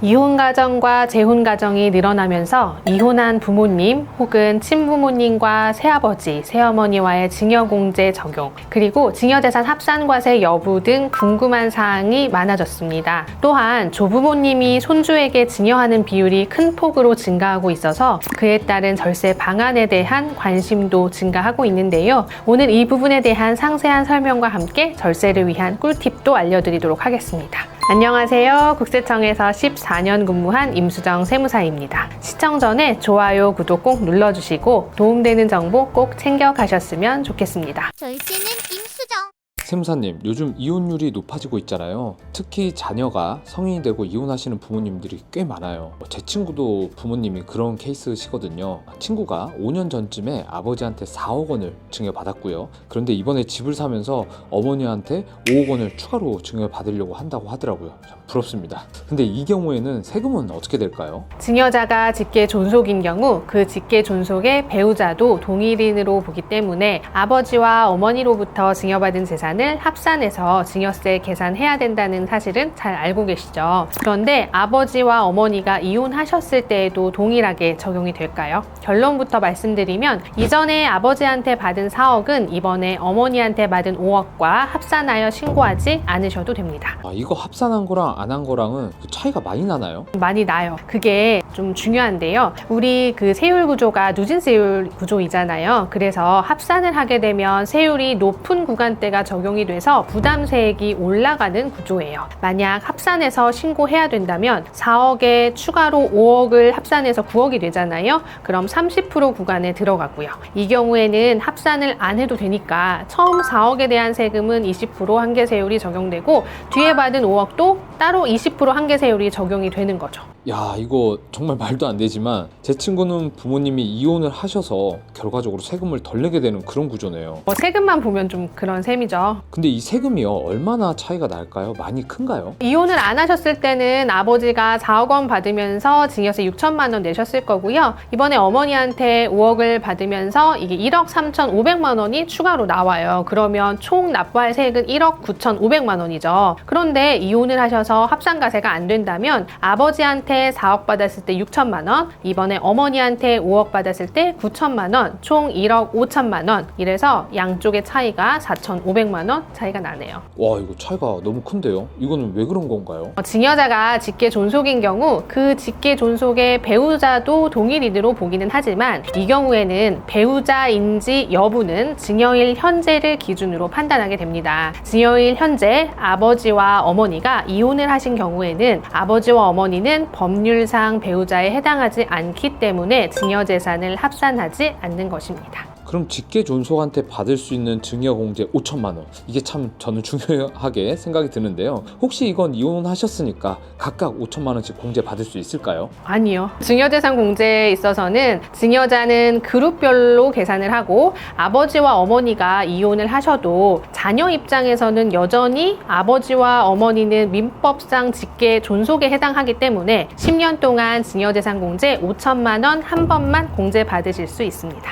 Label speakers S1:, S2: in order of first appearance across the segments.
S1: 이혼 가정과 재혼 가정이 늘어나면서 이혼한 부모님 혹은 친부모님과 새아버지, 새어머니와의 증여공제 적용, 그리고 증여재산 합산과세 여부 등 궁금한 사항이 많아졌습니다. 또한 조부모님이 손주에게 증여하는 비율이 큰 폭으로 증가하고 있어서 그에 따른 절세 방안에 대한 관심도 증가하고 있는데요. 오늘 이 부분에 대한 상세한 설명과 함께 절세를 위한 꿀팁도 알려드리도록 하겠습니다. 안녕하세요. 국세청에서 14년 근무한 임수정 세무사입니다. 시청 전에 좋아요, 구독 꼭 눌러주시고 도움되는 정보 꼭 챙겨가셨으면 좋겠습니다.
S2: 절세는 임수정.
S3: 세무사님, 요즘 이혼율이 높아지고 있잖아요. 특히 자녀가 성인이 되고 이혼하시는 부모님들이 꽤 많아요. 제 친구도 부모님이 그런 케이스시거든요. 친구가 5년 전쯤에 아버지한테 4억 원을 증여받았고요. 그런데 이번에 집을 사면서 어머니한테 5억 원을 추가로 증여받으려고 한다고 하더라고요. 참 부럽습니다. 근데 이 경우에는 세금은 어떻게 될까요?
S1: 증여자가 직계 존속인 경우 그 직계 존속의 배우자도 동일인으로 보기 때문에 아버지와 어머니로부터 증여받은 재산을 합산해서 증여세 계산해야 된다는 사실은 잘 알고 계시죠? 그런데 아버지와 어머니가 이혼하셨을 때에도 동일하게 적용이 될까요? 결론부터 말씀드리면 이전에 아버지한테 받은 4억은 이번에 어머니한테 받은 5억과 합산하여 신고하지 않으셔도 됩니다.
S3: 이거 합산한 거랑 안 한 거랑은 그 차이가 많이 나나요?
S1: 많이 나요. 그게 좀 중요한데요. 우리 그 세율 구조가 누진 세율 구조이잖아요. 그래서 합산을 하게 되면 세율이 높은 구간대가 적용이 돼서 부담세액이 올라가는 구조예요. 만약 합산해서 신고해야 된다면 4억에 추가로 5억을 합산해서 9억이 되잖아요. 그럼 30% 구간에 들어가고요. 이 경우에는 합산을 안 해도 되니까 처음 4억에 대한 세금은 20% 한계세율이 적용되고 뒤에 받은 5억도 따로 20% 한계세율이 적용이 되는 거죠.
S3: 야, 이거 정말 말도 안 되지만 제 친구는 부모님이 이혼을 하셔서 결과적으로 세금을 덜 내게 되는 그런 구조네요.
S1: 세금만 보면 좀 그런 셈이죠.
S3: 근데 이 세금이요, 얼마나 차이가 날까요? 많이 큰가요?
S1: 이혼을 안 하셨을 때는 아버지가 4억 원 받으면서 증여세 6천만 원 내셨을 거고요. 이번에 어머니한테 5억을 받으면서 이게 1억 3,500만 원이 추가로 나와요. 그러면 총 납부할 세액은 1억 9,500만 원이죠. 그런데 이혼을 하셔서 합산가세가 안 된다면 아버지한테 4억 받았을 때 6천만 원, 이번에 어머니한테 5억 받았을 때 9천만 원, 총 1억 5천만 원. 이래서 양쪽의 차이가 4,500만 원 차이가 나네요.
S3: 와, 이거 차이가 너무 큰데요? 이거는 왜 그런 건가요?
S1: 증여자가 직계 존속인 경우 그 직계 존속의 배우자도 동일인으로 보기는 하지만 이 경우에는 배우자인지 여부는 증여일 현재를 기준으로 판단하게 됩니다. 증여일 현재 아버지와 어머니가 이혼을 하신 경우에는 아버지와 어머니는 법률상 배우자에 해당하지 않기 때문에 증여재산을 합산하지 않는 것입니다.
S3: 그럼 직계 존속한테 받을 수 있는 증여공제 5천만 원, 이게 참 저는 중요하게 생각이 드는데요. 혹시 이건 이혼하셨으니까 각각 5천만 원씩 공제 받을 수 있을까요?
S1: 아니요. 증여재산 공제에 있어서는 증여자는 그룹별로 계산을 하고 아버지와 어머니가 이혼을 하셔도 자녀 입장에서는 여전히 아버지와 어머니는 민법상 직계 존속에 해당하기 때문에 10년 동안 증여재산 공제 5천만 원 한 번만 공제 받으실 수 있습니다.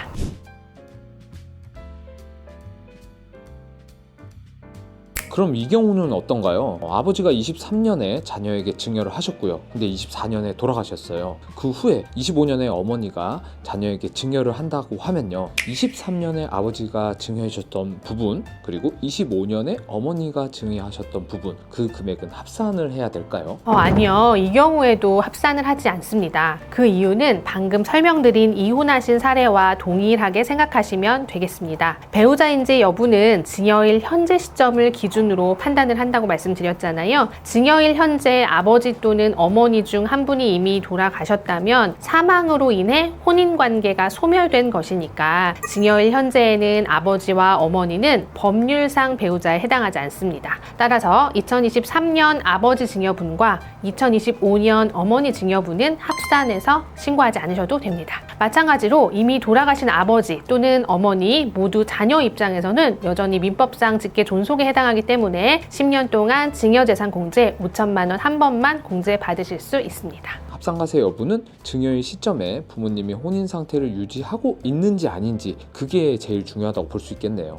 S3: 그럼 이 경우는 어떤가요? 아버지가 23년에 자녀에게 증여를 하셨고요. 근데 24년에 돌아가셨어요. 그 후에 25년에 어머니가 자녀에게 증여를 한다고 하면요. 23년에 아버지가 증여하셨던 부분, 그리고 25년에 어머니가 증여하셨던 부분, 그 금액은 합산을 해야 될까요?
S1: 아니요. 이 경우에도 합산을 하지 않습니다. 그 이유는 방금 설명드린 이혼하신 사례와 동일하게 생각하시면 되겠습니다. 배우자인지 여부는 증여일 현재 시점을 기준으로 판단을 한다고 말씀드렸잖아요. 증여일 현재 아버지 또는 어머니 중 한 분이 이미 돌아가셨다면 사망으로 인해 혼인관계가 소멸된 것이니까 증여일 현재에는 아버지와 어머니는 법률상 배우자에 해당하지 않습니다. 따라서 2023년 아버지 증여분과 2025년 어머니 증여분은 합산해서 신고하지 않으셔도 됩니다. 마찬가지로 이미 돌아가신 아버지 또는 어머니 모두 자녀 입장에서는 여전히 민법상 직계 존속에 해당하기 때문에 10년 동안 증여재산 공제 5천만 원 한 번만 공제 받으실 수 있습니다.
S3: 합산가세 여부는 증여일 시점에 부모님이 혼인 상태를 유지하고 있는지 아닌지, 그게 제일 중요하다고 볼 수 있겠네요.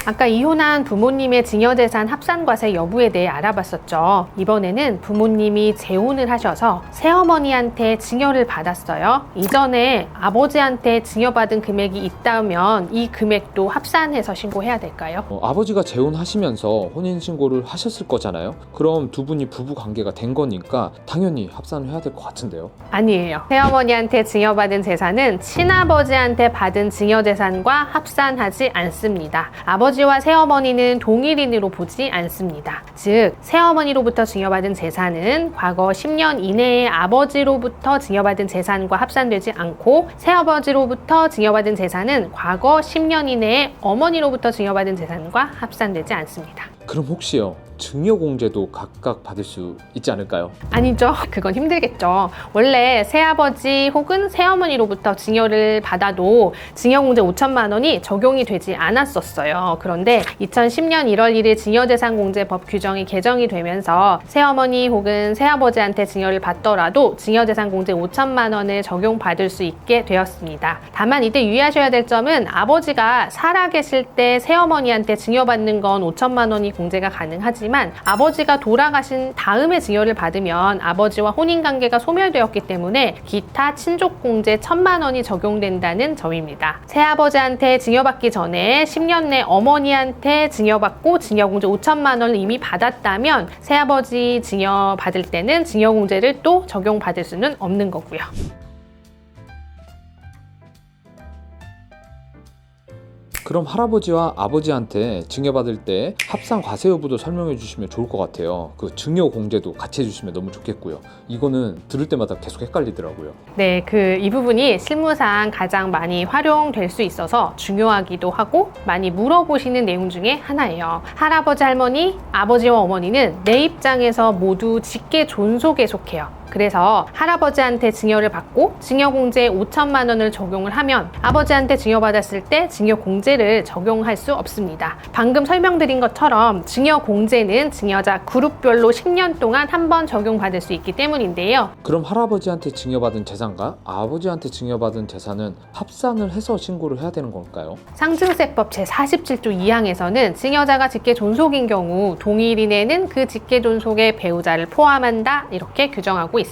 S1: 아까 이혼한 부모님의 증여재산 합산과세 여부에 대해 알아봤었죠. 이번에는 부모님이 재혼을 하셔서 새어머니한테 증여를 받았어요. 이전에 아버지한테 증여받은 금액이 있다면 이 금액도 합산해서 신고해야 될까요?
S3: 아버지가 재혼하시면서 혼인신고를 하셨을 거잖아요. 그럼 두 분이 부부 관계가 된 거니까 당연히 합산을 해야 될 것 같은데요.
S1: 아니에요. 새어머니한테 증여받은 재산은 친아버지한테 받은 증여재산과 합산하지 않습니다. 아버지와 새어머니는 동일인으로 보지 않습니다. 즉, 새어머니로부터 증여받은 재산은 과거 10년 이내에 아버지로부터 증여받은 재산과 합산되지 않고, 새아버지로부터 증여받은 재산은 과거 10년 이내에 어머니로부터 증여받은 재산과 합산되지 않습니다.
S3: 그럼 혹시요, 증여공제도 각각 받을 수 있지 않을까요?
S1: 아니죠. 그건 힘들겠죠. 원래 새아버지 혹은 새어머니로부터 증여를 받아도 증여공제 5천만 원이 적용이 되지 않았었어요. 그런데 2010년 1월 1일 증여재산공제법 규정이 개정이 되면서 새어머니 혹은 새아버지한테 증여를 받더라도 증여재산공제 5천만 원을 적용받을 수 있게 되었습니다. 다만 이때 유의하셔야 될 점은 아버지가 살아계실 때 새어머니한테 증여받는 건 5천만 원이 공제가 가능하지만 아버지가 돌아가신 다음에 증여를 받으면 아버지와 혼인관계가 소멸되었기 때문에 기타 친족공제 1,000만 원이 적용된다는 점입니다. 새아버지한테 증여받기 전에 10년 내 어머니한테 증여받고 증여공제 5천만 원을 이미 받았다면 새아버지 증여받을 때는 증여공제를 또 적용받을 수는 없는 거고요.
S3: 그럼 할아버지와 아버지한테 증여받을 때 합산 과세 여부도 설명해 주시면 좋을 것 같아요. 그 증여 공제도 같이 해주시면 너무 좋겠고요. 이거는 들을 때마다 계속 헷갈리더라고요.
S1: 네, 이 부분이 실무상 가장 많이 활용될 수 있어서 중요하기도 하고 많이 물어보시는 내용 중에 하나예요. 할아버지, 할머니, 아버지와 어머니는 내 입장에서 모두 직계 존속에 속해요. 그래서 할아버지한테 증여를 받고 증여공제 5천만 원을 적용을 하면 아버지한테 증여받았을 때 증여공제를 적용할 수 없습니다. 방금 설명드린 것처럼 증여공제는 증여자 그룹별로 10년 동안 한 번 적용받을 수 있기 때문인데요.
S3: 그럼 할아버지한테 증여받은 재산과 아버지한테 증여받은 재산은 합산을 해서 신고를 해야 되는 걸까요?
S1: 상증세법 제47조 2항에서는 증여자가 직계 존속인 경우 동일인에는 그 직계 존속의 배우자를 포함한다 이렇게 규정하고 있습니다.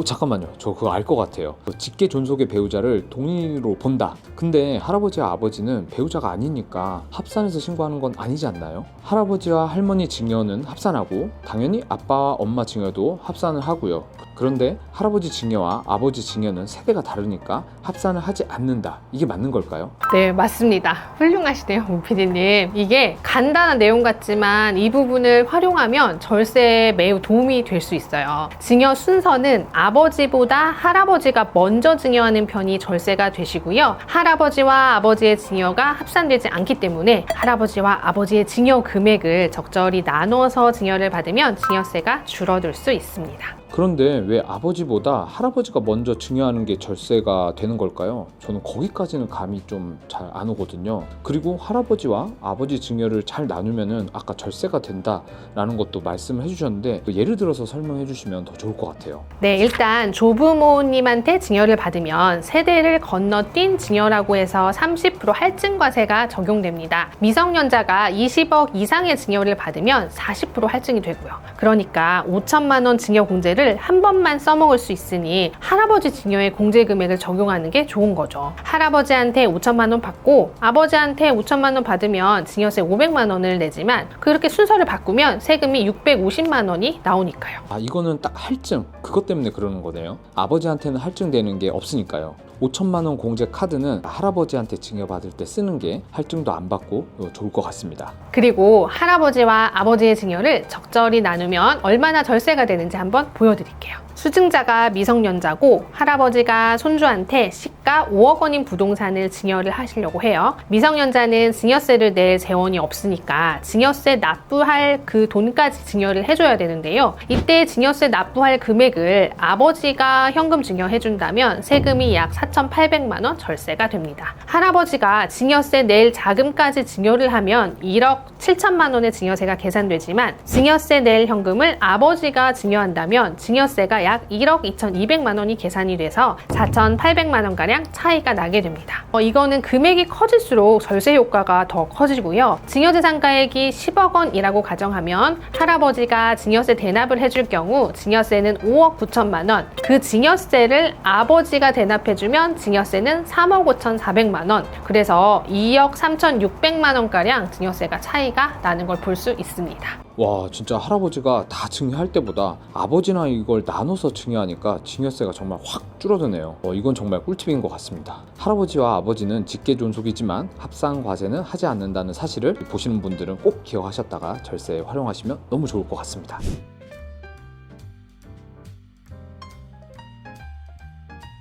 S3: 잠깐만요. 저 그거 알 것 같아요. 직계 존속의 배우자를 동일로 본다. 근데 할아버지와 아버지는 배우자가 아니니까 합산해서 신고하는 건 아니지 않나요? 할아버지와 할머니 증여는 합산하고 당연히 아빠, 엄마 증여도 합산을 하고요. 그런데 할아버지 증여와 아버지 증여는 세대가 다르니까 합산을 하지 않는다. 이게 맞는 걸까요?
S1: 네, 맞습니다. 훌륭하시네요, 문PD님. 이게 간단한 내용 같지만 이 부분을 활용하면 절세에 매우 도움이 될 수 있어요. 증여 순서는 아버지보다 할아버지가 먼저 증여하는 편이 절세가 되시고요. 할아버지와 아버지의 증여가 합산되지 않기 때문에 할아버지와 아버지의 증여 금액을 적절히 나눠서 증여를 받으면 증여세가 줄어들 수 있습니다.
S3: 그런데 왜 아버지보다 할아버지가 먼저 증여하는 게 절세가 되는 걸까요? 저는 거기까지는 감이 좀 잘 안 오거든요. 그리고 할아버지와 아버지 증여를 잘 나누면은 아까 절세가 된다라는 것도 말씀을 해주셨는데 예를 들어서 설명해 주시면 더 좋을 것 같아요.
S1: 네, 일단 조부모님한테 증여를 받으면 세대를 건너뛴 증여라고 해서 30% 할증과세가 적용됩니다. 미성년자가 20억 이상의 증여를 받으면 40% 할증이 되고요. 그러니까 5천만 원 증여 공제를 한 번만 써먹을 수 있으니 할아버지 증여의 공제 금액을 적용하는 게 좋은 거죠. 할아버지한테 5천만 원 받고 아버지한테 5천만 원 받으면 증여세 500만 원을 내지만 그렇게 순서를 바꾸면 세금이 650만 원이 나오니까요.
S3: 이거는 딱 할증, 그것 때문에 그러는 거네요. 아버지한테는 할증되는 게 없으니까요. 5천만 원 공제 카드는 할아버지한테 증여받을 때 쓰는 게 할증도 안 받고 좋을 것 같습니다.
S1: 그리고 할아버지와 아버지의 증여를 적절히 나누면 얼마나 절세가 되는지 한번 보여드릴게요. 수증자가 미성년자고 할아버지가 손주한테 시가 5억 원인 부동산을 증여를 하시려고 해요. 미성년자는 증여세를 낼 재원이 없으니까 증여세 납부할 그 돈까지 증여를 해줘야 되는데요. 이때 증여세 납부할 금액을 아버지가 현금 증여해준다면 세금이 약 4,800만 원 절세가 됩니다. 할아버지가 증여세 낼 자금까지 증여를 하면 1억 7천만 원의 증여세가 계산되지만 증여세 낼 현금을 아버지가 증여한다면 증여세가 약 약 1억 2,200만 원이 계산이 돼서 4,800만 원가량 차이가 나게 됩니다. 이거는 금액이 커질수록 절세 효과가 더 커지고요. 증여재산가액이 10억 원이라고 가정하면 할아버지가 증여세 대납을 해줄 경우 증여세는 5억 9천만 원, 그 증여세를 아버지가 대납해주면 증여세는 3억 5,400만 원, 그래서 2억 3,600만 원가량 증여세가 차이가 나는 걸 볼 수 있습니다.
S3: 와, 진짜 할아버지가 다 증여할 때보다 아버지랑 이걸 나눠서 증여하니까 증여세가 정말 확 줄어드네요. 이건 정말 꿀팁인 것 같습니다. 할아버지와 아버지는 직계존속이지만 합산 과세는 하지 않는다는 사실을 보시는 분들은 꼭 기억하셨다가 절세에 활용하시면 너무 좋을 것 같습니다.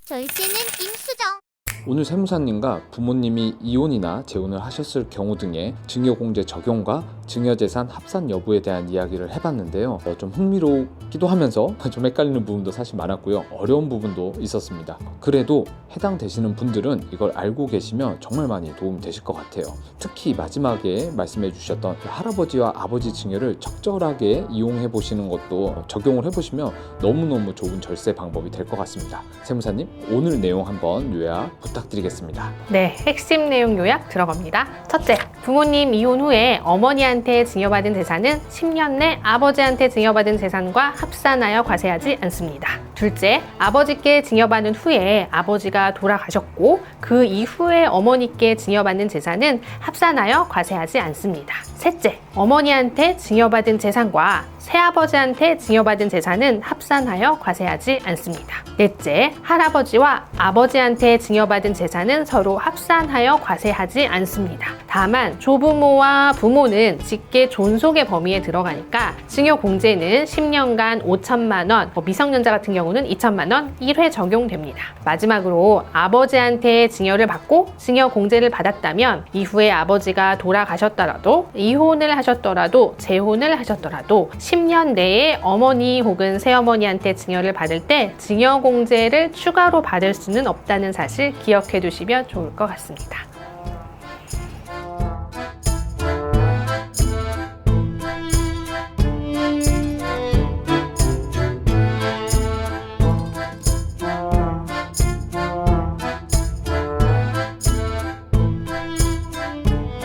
S2: 절세는 임수정.
S3: 오늘 세무사님과 부모님이 이혼이나 재혼을 하셨을 경우 등의 증여공제 적용과 증여재산 합산 여부에 대한 이야기를 해봤는데요. 좀 흥미롭기도 하면서 좀 헷갈리는 부분도 사실 많았고요. 어려운 부분도 있었습니다. 그래도 해당되시는 분들은 이걸 알고 계시면 정말 많이 도움이 되실 것 같아요. 특히 마지막에 말씀해 주셨던 할아버지와 아버지 증여를 적절하게 이용해 보시는 것도 적용을 해보시면 너무너무 좋은 절세 방법이 될 것 같습니다. 세무사님, 오늘 내용 한번 요약 부탁드리겠습니다.
S1: 네, 핵심 내용 요약 들어갑니다. 첫째, 부모님 이혼 후에 어머니한테 증여받은 재산은 10년 내 아버지한테 증여받은 재산과 합산하여 과세하지 않습니다. 둘째, 아버지께 증여받은 후에 아버지가 돌아가셨고 그 이후에 어머니께 증여받는 재산은 합산하여 과세하지 않습니다. 셋째, 어머니한테 증여받은 재산과 새아버지한테 증여받은 재산은 합산하여 과세하지 않습니다. 넷째, 할아버지와 아버지한테 증여받은 재산은 서로 합산하여 과세하지 않습니다. 다만 조부모와 부모는 직계 존속의 범위에 들어가니까 증여공제는 10년간 5천만 원, 미성년자 같은 경우는 2천만 원 1회 적용됩니다. 마지막으로 아버지한테 증여를 받고 증여공제를 받았다면 이후에 아버지가 돌아가셨더라도 이혼을 하셨더라도 재혼을 하셨더라도 10년 내에 어머니 혹은 새어머니한테 증여를 받을 때 증여공제를 추가로 받을 수는 없다는 사실 기억해 두시면 좋을 것 같습니다.